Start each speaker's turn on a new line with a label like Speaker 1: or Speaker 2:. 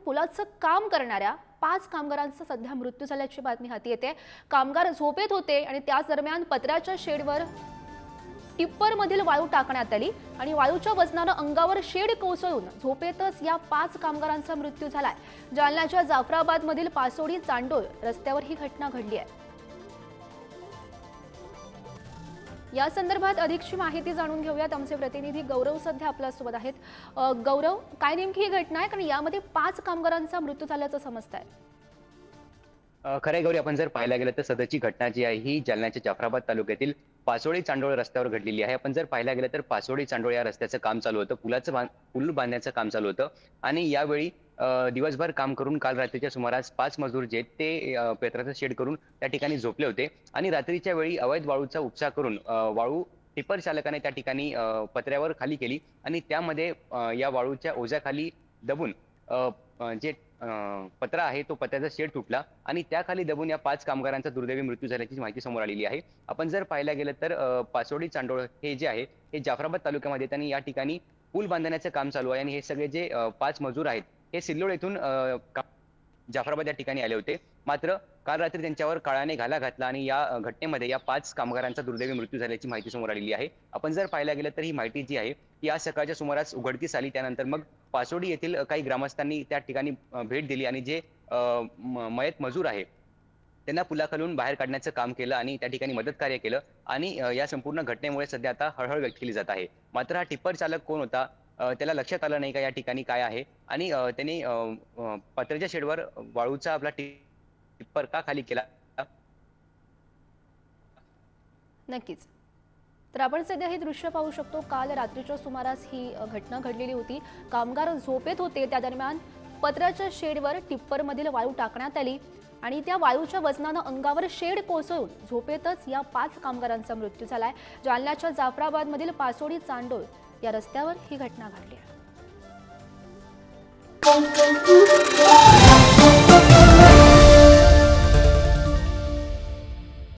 Speaker 1: पुलाचं काम करणाऱ्या 5 कामगारांचा सध्या मृत्यू झाल्याची बातमी हाती येते। कामगार झोपेत होते आणि त्याच दरम्यान पत्र्याच्या शेडवर टिप्परमधील वाळू टाकण्यात आली आणि वाळूच्या वजनाने अंगावर शेड कोसळून झोपेतच या 5 कामगारांचा मृत्यू झालाय। जालन्याच्या जाफराबादमधील पासोडी चांडोळ रस्त्यावर ही घटना घडली आहे। या संदर्भात अधिकची माहिती जाणून घेऊयात। आमचे प्रतिनिधी गौरव सध्या आपल्यासोबत आहेत। गौरव, काय नेमकी ही घटना आहे, कारण यामध्ये 5 कामगारांचा मृत्यू झाल्याचं समजतंय?
Speaker 2: खरंय गौरी, आपण जर पाहायला गेलं तर सदरची घटना जी आहे ही जालन्याच्या जाफराबाद तालुक्यातील पासोडी चांडोळ रस्त्यावर घडलेली आहे। आपण जर पाहायला गेलं तर पासोडी चांडोळ या रस्त्याचं काम चालू होतं, पूल बांधण्याचं काम चालू होतं आणि यावेळी दिवसभर काम करून काल रात्रीच्या सुमारास 5 मजूर जे ते पेत्राचं शेड करून त्या ठिकाणी झोपले होते आणि रात्रीच्या वेळी अवैध वाळूचा उपसा करून वाळू टिप्पर चालकाने त्या ठिकाणी पत्र्यावर खाली केली आणि त्यामध्ये या वाळूच्या ओझ्याखाली दबून जे पत्रा आहे तो पत्र्याचा शेड तुटला आणि त्याखाली दबून या 5 कामगारांचा दुर्दैवी मृत्यू झाल्याची माहिती समोर आलेली आहे। आपण जर पाहायला गेलं तर पासोडी चांडोळ हे जे आहे हे जाफराबाद तालुक्यामध्ये त्यांनी या ठिकाणी पूल बांधण्याचं काम चालू आहे आणि हे सगळे जे 5 मजूर आहेत हे सिल्लोड येथून जाफराबाद या ठिकाणी आले होते। मात्र काल रात्री त्यांच्यावर काळाने घाला घातला आणि या घटनेमध्ये या 5 कामगारांचा दुर्दैवी मृत्यू झाल्याची माहिती समोर आलेली आहे। आपण जर पाहायला गेलं तर ही माहिती जी आहे ती आज सकाळच्या सुमारास उघडकीस आली। त्यानंतर मग पासोडी येथील काही ग्रामस्थांनी त्या ठिकाणी भेट दिली आणि जे मयत मजूर आहे त्यांना पुलाखालून बाहेर काढण्याचं काम केलं आणि त्या ठिकाणी मदत कार्य केलं आणि या संपूर्ण घटनेमुळे सध्या आता हळहळ व्यक्त केली जात आहे। मात्र हा टिप्पर चालक कोण होता, त्याला लक्षात आलं नाही का या ठिकाणी काय आहे आणि त्याने पत्र्याच्या शेडवर वाळूचा आपला टिप्पर का खाली केला?
Speaker 1: नक्कीच। तर आपण सध्या हे दृश्य पाहू शकतो। काल रात्रीच्या सुमारास ही घटना घडलेली होती। कामगार झोपेत होते, त्या दरम्यान पत्र्याच्या शेडवर टिप्परमधील वाळू टाकण्यात आली आणि त्या वाळूच्या वजनाने अंगावर शेड कोसळून झोपेतच या 5 कामगारांचा मृत्यू झालाय। जालन्याच्या जाफराबादमधील पासोडी चांडोळ या रस्त्यावर ही घटना घडली आहे।